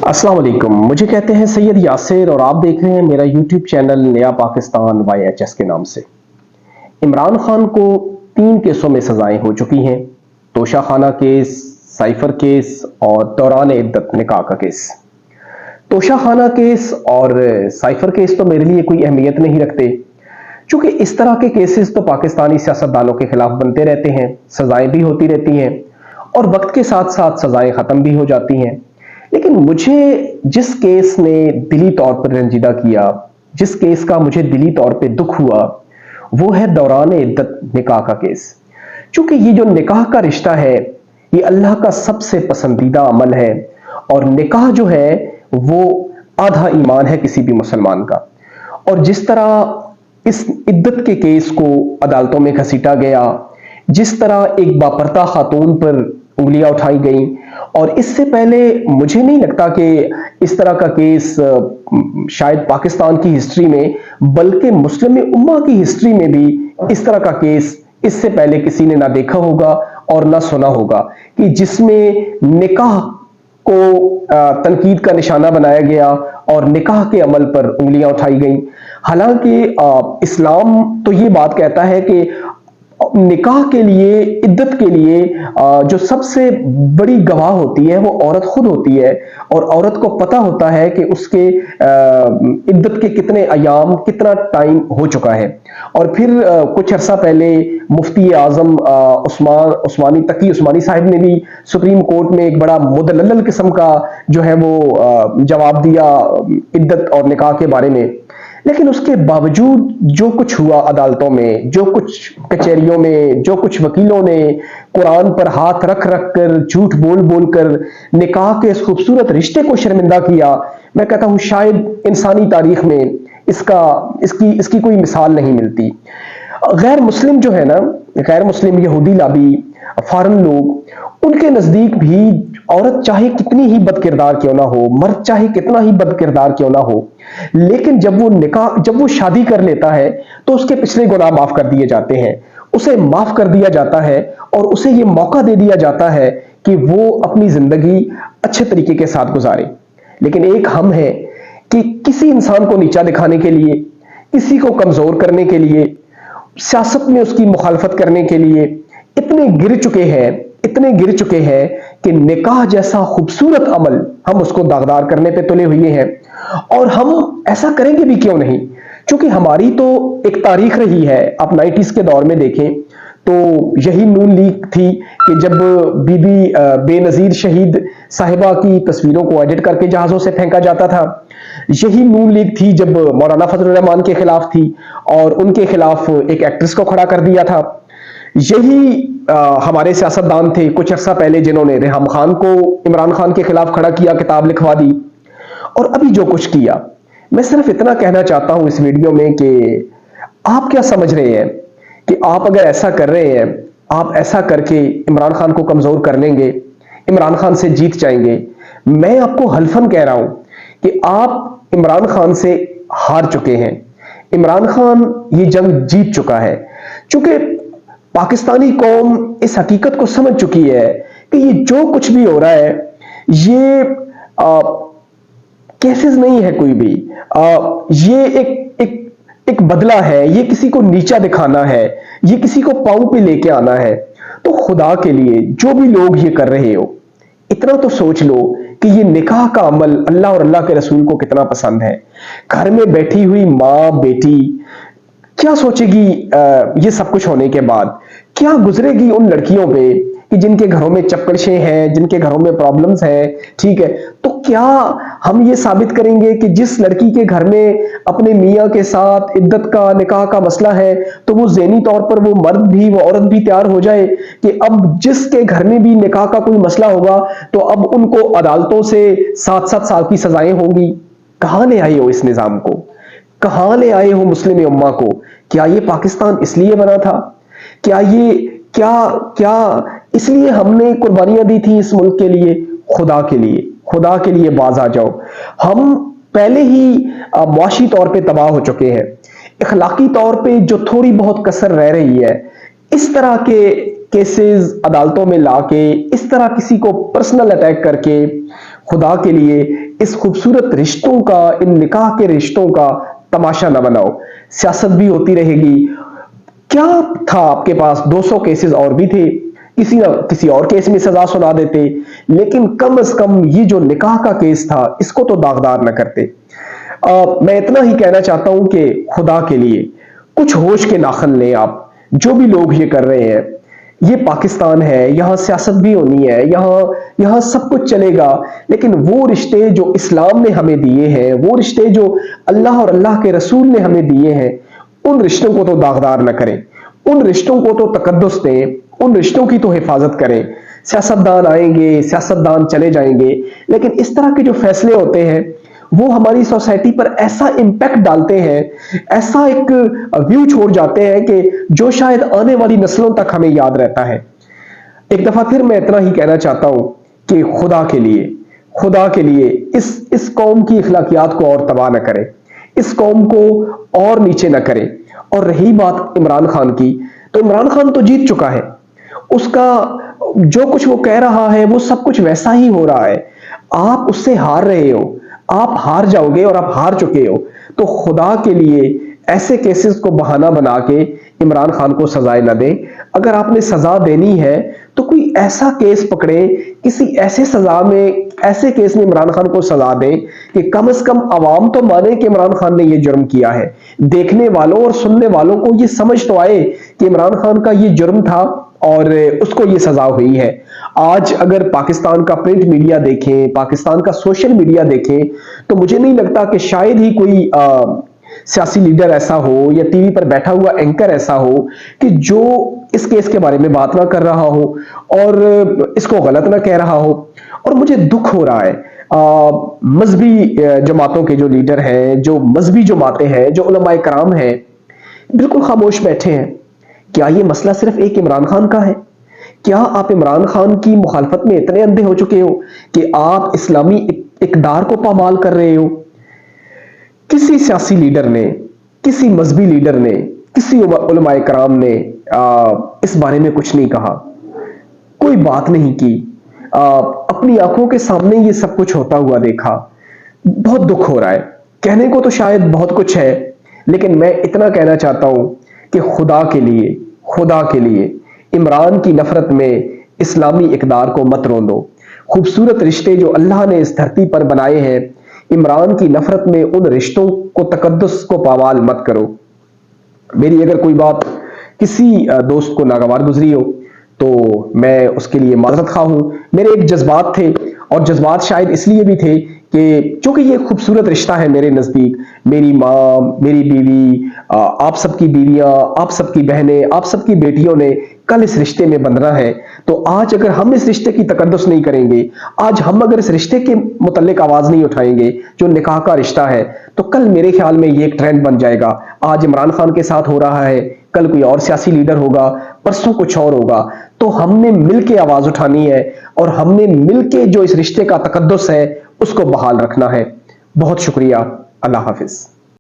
अस्सलाम वालेकुम। मुझे कहते हैं सैयद यासिर और आप देख रहे हैं मेरा यूट्यूब चैनल नया पाकिस्तान YHS के नाम से। इमरान खान को 3 केसों में सजाएं हो चुकी हैं। तोशा खाना केस, साइफर केस और दौरान इद्दत निकाह का केस। तोशा खाना केस और साइफर केस तो मेरे लिए कोई अहमियत नहीं रखते, क्योंकि इस तरह के केसेस तो पाकिस्तानी सियासतदानों के खिलाफ बनते रहते हैं, सजाएं भी होती रहती हैं और वक्त के साथ साथ सजाएं खत्म भी हो जाती हैं। लेकिन मुझे जिस केस ने दिली तौर पर रंजीदा किया, जिस केस का मुझे दिली तौर पे दुख हुआ, वो है दौरान इद्दत निकाह का केस। क्योंकि ये जो निकाह का रिश्ता है, ये अल्लाह का सबसे पसंदीदा अमल है और निकाह जो है वो आधा ईमान है किसी भी मुसलमान का। और जिस तरह इस इद्दत के केस को अदालतों में घसीटा गया, जिस तरह एक बापर्दा खातून पर उंगलियां उठाई गई, और इससे पहले मुझे नहीं लगता कि इस तरह का केस शायद पाकिस्तान की हिस्ट्री में, बल्कि मुस्लिम उम्मा की हिस्ट्री में भी इस तरह का केस इससे पहले किसी ने ना देखा होगा और ना सुना होगा कि जिसमें निकाह को तनकीद का निशाना बनाया गया और निकाह के अमल पर उंगलियां उठाई गई। हालांकि इस्लाम तो ये बात कहता है कि निकाह के लिए, इद्दत के लिए जो सबसे बड़ी गवाह होती है वो औरत खुद होती है, और औरत को पता होता है कि उसके इद्दत के कितने अयाम, कितना टाइम हो चुका है। और फिर कुछ अरसा पहले मुफ्ती आजम उस्मानी तकी उस्मानी साहब ने भी सुप्रीम कोर्ट में एक बड़ा मुदल्लल किस्म का जो है वो जवाब दिया इद्दत और निकाह के बारे में। लेकिन उसके बावजूद जो कुछ हुआ अदालतों में, जो कुछ कचहरियों में, जो कुछ वकीलों ने कुरान पर हाथ रख रख कर, झूठ बोल बोल कर निकाह के इस खूबसूरत रिश्ते को शर्मिंदा किया, मैं कहता हूं शायद इंसानी तारीख में इसकी कोई मिसाल नहीं मिलती। गैर मुस्लिम जो है ना, गैर मुस्लिम यहूदी लाबी, फॉरेन लोग, उनके नजदीक भी औरत चाहे कितनी ही बदकिरदार क्यों ना हो, मर्द चाहे कितना ही बदकिरदार क्यों ना हो, लेकिन जब वो शादी कर लेता है तो उसके पिछले गुनाह माफ कर दिए जाते हैं, उसे माफ कर दिया जाता है और उसे ये मौका दे दिया जाता है कि वो अपनी जिंदगी अच्छे तरीके के साथ गुजारे। लेकिन एक हम है कि किसी इंसान को नीचा दिखाने के लिए, किसी को कमजोर करने के लिए, सियासत में उसकी मुखालफत करने के लिए इतने गिर चुके हैं कि निकाह जैसा खूबसूरत अमल हम उसको दागदार करने पे तुले हुए हैं। और हम ऐसा करेंगे भी क्यों नहीं, क्योंकि हमारी तो एक तारीख रही है। आप 90s के दौर में देखें तो यही नून लीग थी कि जब बीबी बेनजीर शहीद साहिबा की तस्वीरों को एडिट करके जहाजों से फेंका जाता था। यही नून लीग थी जब मौलाना फजल रहमान के खिलाफ थी और उनके खिलाफ एक एक्ट्रेस को खड़ा कर दिया था। यही हमारे सियासतदान थे कुछ अर्सा पहले जिन्होंने रेहम खान को इमरान खान के खिलाफ खड़ा किया, किताब लिखवा दी, और अभी जो कुछ किया। मैं सिर्फ इतना कहना चाहता हूं इस वीडियो में कि आप क्या समझ रहे हैं कि आप अगर ऐसा कर रहे हैं, आप ऐसा करके इमरान खान को कमजोर कर लेंगे, इमरान खान से जीत जाएंगे। मैं आपको हल्फन कह रहा हूं कि आप इमरान खान से हार चुके हैं। इमरान खान ये जंग जीत चुका है, क्योंकि पाकिस्तानी कौम इस हकीकत को समझ चुकी है कि ये जो कुछ भी हो रहा है ये केसेस नहीं है कोई भी, ये एक बदला है, ये किसी को नीचा दिखाना है, ये किसी को पांव पे लेके आना है। तो खुदा के लिए जो भी लोग ये कर रहे हो, इतना तो सोच लो कि ये निकाह का अमल अल्लाह और अल्लाह के रसूल को कितना पसंद है। घर में बैठी हुई माँ बेटी क्या सोचेगी ये सब कुछ होने के बाद, क्या गुजरेगी उन लड़कियों पे कि जिनके घरों में चपकड़शें हैं, जिनके घरों में प्रॉब्लम्स हैं, ठीक है। तो क्या हम ये साबित करेंगे कि जिस लड़की के घर में अपने मियाँ के साथ इद्दत का, निकाह का मसला है, तो वो ज़हनी तौर पर वो मर्द भी, वो औरत भी तैयार हो जाए कि अब जिसके घर में भी निकाह का कोई मसला होगा तो अब उनको अदालतों से 7-7 साल की सजाएं होंगी। कहां ले आए हो इस निजाम को, कहां ले आए हो मुस्लिम उम्मा को? क्या ये पाकिस्तान इसलिए बना था? क्या इसलिए हमने कुर्बानियां दी थी इस मुल्क के लिए? खुदा के लिए बाज आ जाओ। हम पहले ही मुआशी तौर पे तबाह हो चुके हैं। इखलाकी तौर पे जो थोड़ी बहुत कसर रह रही है, इस तरह के केसेस अदालतों में लाके, इस तरह किसी को पर्सनल अटैक करके, खुदा के लिए इस खूबसूरत रिश्तों का, इन निकाह के रिश्तों का तमाशा न बनाओ। सियासत भी होती रहेगी। क्या था आपके पास, 200 केसेस और भी थे, किसी ना किसी और केस में सजा सुना देते, लेकिन कम से कम ये जो निकाह का केस था इसको तो दागदार न करते। मैं इतना ही कहना चाहता हूं कि खुदा के लिए कुछ होश के नाखन लें आप। जो भी लोग ये कर रहे हैं, ये पाकिस्तान है, यहाँ सियासत भी होनी है, यहाँ सब कुछ चलेगा, लेकिन वो रिश्ते जो इस्लाम ने हमें दिए हैं, वो रिश्ते जो अल्लाह और अल्लाह के रसूल ने हमें दिए हैं, उन रिश्तों को तो दागदार न करें, उन रिश्तों को तो तकद्दुस दें, उन रिश्तों की तो हिफाजत करें। सियासतदान आएंगे, सियासतदान चले जाएंगे, लेकिन इस तरह के जो फैसले होते हैं वो हमारी सोसाइटी पर ऐसा इंपैक्ट डालते हैं, ऐसा एक व्यू छोड़ जाते हैं कि जो शायद आने वाली नस्लों तक हमें याद रहता है। एक दफा फिर मैं इतना ही कहना चाहता हूं कि खुदा के लिए इस कौम की इखलाकियात को और तबाह न करें, इस कौम को और नीचे न करें। और रही बात इमरान खान की, तो इमरान खान तो जीत चुका है, उसका जो कुछ वो कह रहा है वो सब कुछ वैसा ही हो रहा है। आप उससे हार रहे हो, आप हार जाओगे और आप हार चुके हो। तो खुदा के लिए ऐसे केसेस को बहाना बना के इमरान खान को सजाएं न दें। अगर आपने सजा देनी है तो कोई ऐसा केस पकड़े, किसी ऐसे सजा में, ऐसे केस में इमरान खान को सजा दें कि कम से कम अवाम तो माने कि इमरान खान ने ये जुर्म किया है, देखने वालों और सुनने वालों को ये समझ तो आए कि इमरान खान का ये जुर्म था और उसको ये सजा हुई है। आज अगर पाकिस्तान का प्रिंट मीडिया देखें, पाकिस्तान का सोशल मीडिया देखें, तो मुझे नहीं लगता कि शायद ही कोई सियासी लीडर ऐसा हो या टीवी पर बैठा हुआ एंकर ऐसा हो कि जो इस केस के बारे में बात ना कर रहा हो और इसको गलत ना कह रहा हो। और मुझे दुख हो रहा है, मजहबी जमातों के जो लीडर हैं, जो मजहबी जमातें हैं, जो उलमाए कराम हैं, बिल्कुल खामोश बैठे हैं। क्या ये मसला सिर्फ एक इमरान खान का है? क्या आप इमरान खान की मुखालफत में इतने अंधे हो चुके हो कि आप इस्लामी इक़्तिदार को पामाल कर रहे हो? किसी सियासी लीडर ने, किसी मजहबी लीडर ने, किसी उलमाए कराम ने इस बारे में कुछ नहीं कहा, कोई बात नहीं की, अपनी आंखों के सामने ये सब कुछ होता हुआ देखा। बहुत दुख हो रहा है। कहने को तो शायद बहुत कुछ है, लेकिन मैं इतना कहना चाहता हूं कि खुदा के लिए इमरान की नफरत में इस्लामी इक़्तिदार को मत रोंदो। खूबसूरत रिश्ते जो अल्लाह ने इस धरती पर बनाए हैं, इमरान की नफरत में उन रिश्तों को, तकद्दुस को पामाल मत करो। मेरी अगर कोई बात किसी दोस्त को नागवार गुजरी हो तो मैं उसके लिए माजरत खा हूं। मेरे एक जज्बात थे, और जज्बात शायद इसलिए भी थे कि चूंकि ये खूबसूरत रिश्ता है मेरे नजदीक, मेरी माँ, मेरी बीवी, आप सबकी बीवियां, आप सबकी बहनें, आप सबकी बेटियों ने कल इस रिश्ते में बंधना है। तो आज अगर हम इस रिश्ते की तकद्दुस नहीं करेंगे, आज हम अगर इस रिश्ते के मुतल्लिक आवाज नहीं उठाएंगे जो निकाह का रिश्ता है, तो कल मेरे ख्याल में ये एक ट्रेंड बन जाएगा। आज इमरान खान के साथ हो रहा है, कल कोई और सियासी लीडर होगा, परसों कुछ और होगा। तो हमने मिलकर आवाज उठानी है और हमने मिलकर जो इस रिश्ते का तकद्दुस है उसको बहाल रखना है। बहुत शुक्रिया। अल्लाह हाफिज।